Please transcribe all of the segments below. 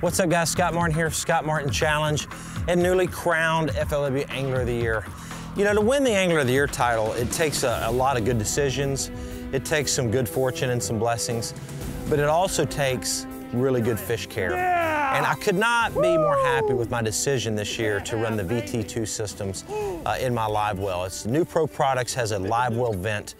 What's up guys, Scott Martin here, Scott Martin Challenge, and newly crowned FLW Angler of the Year. You know, to win the Angler of the Year title, it takes a lot of good decisions, it takes some good fortune and some blessings, but it also takes really good fish care. Yeah! And I could not be more happy with my decision this year to run the V-T2 systems in my live well. It's New Pro Products, has a live well vent,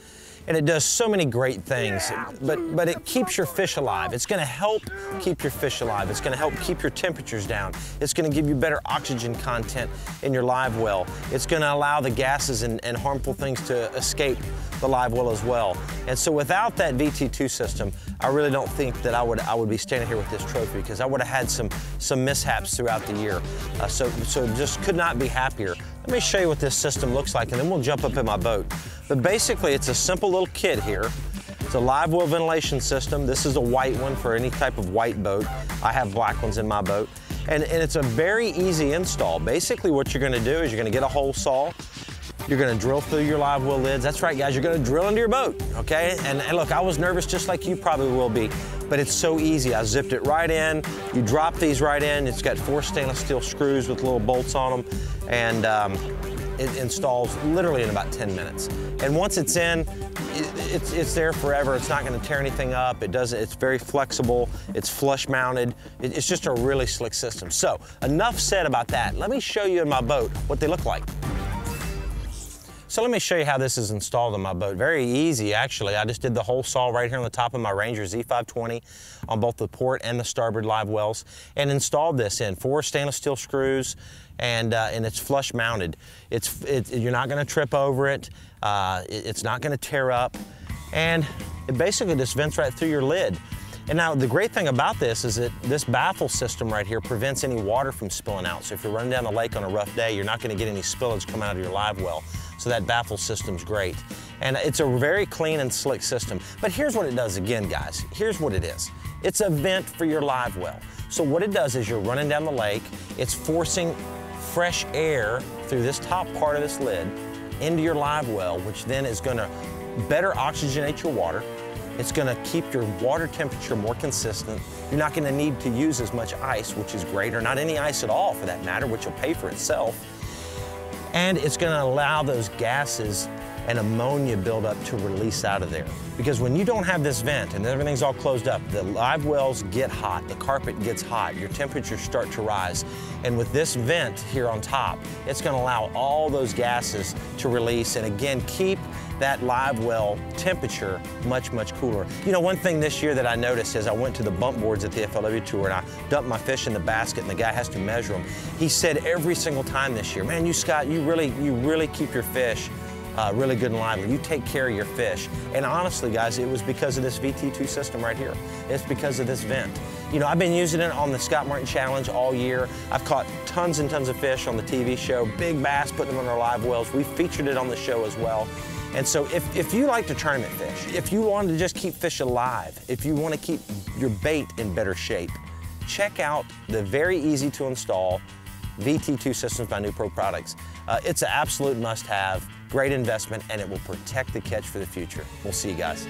and it does so many great things, but it keeps your fish alive. It's gonna help keep your fish alive. It's gonna help keep your temperatures down. It's gonna give you better oxygen content in your live well. It's gonna allow the gases and harmful things to escape the live well as well. And so without that V-T2 system, I really don't think that I would be standing here with this trophy, because I would have had some mishaps throughout the year. So just could not be happier. Let me show you what this system looks like, and then we'll jump up in my boat. But basically, it's a simple little kit here. It's a live well ventilation system. This is a white one for any type of white boat. I have black ones in my boat. And it's a very easy install. Basically, what you're gonna do is you're gonna get a hole saw. You're gonna drill through your live well lids. That's right, guys, you're gonna drill into your boat, okay? And look, I was nervous just like you probably will be, but it's so easy. I zipped it right in. You drop these right in. It's got 4 stainless steel screws with little bolts on them, and it installs literally in about 10 minutes. And once it's in, it's there forever. It's not gonna tear anything up. It's very flexible. It's flush mounted. It's just a really slick system. So enough said about that. Let me show you in my boat what they look like. So let me show you how this is installed in my boat. Very easy, actually. I just did the hole saw right here on the top of my Ranger Z520 on both the port and the starboard live wells, and installed this in 4 stainless steel screws, and it's flush mounted. You're not gonna trip over it. It's not gonna tear up, and it basically just vents right through your lid. And now the great thing about this is that this baffle system right here prevents any water from spilling out. So if you're running down the lake on a rough day, you're not gonna get any spillage coming out of your live well. So that baffle system's great. And it's a very clean and slick system. But here's what it does again, guys. Here's what it is. It's a vent for your live well. So what it does is you're running down the lake, it's forcing fresh air through this top part of this lid into your live well, which then is gonna better oxygenate your water. It's gonna keep your water temperature more consistent. You're not gonna need to use as much ice, which is great, or not any ice at all for that matter, which will pay for itself. And it's gonna allow those gases and ammonia buildup to release out of there. Because when you don't have this vent and everything's all closed up, the live wells get hot, the carpet gets hot, your temperatures start to rise. And with this vent here on top, it's gonna allow all those gases to release and again, keep that live well temperature much, much cooler. You know, one thing this year that I noticed is I went to the bump boards at the FLW Tour and I dumped my fish in the basket and the guy has to measure them. He said every single time this year, man, Scott, you really keep your fish really good and lively. You take care of your fish. And honestly, guys, it was because of this V-T2 system right here. It's because of this vent. You know, I've been using it on the Scott Martin Challenge all year. I've caught tons and tons of fish on the TV show, big bass, putting them on our live wells. We featured it on the show as well. And so if you like to tournament fish, if you want to just keep fish alive, if you want to keep your bait in better shape, check out the very easy to install V-T2 systems by New Pro Products. It's an absolute must-have, great investment, and it will protect the catch for the future. We'll see you guys.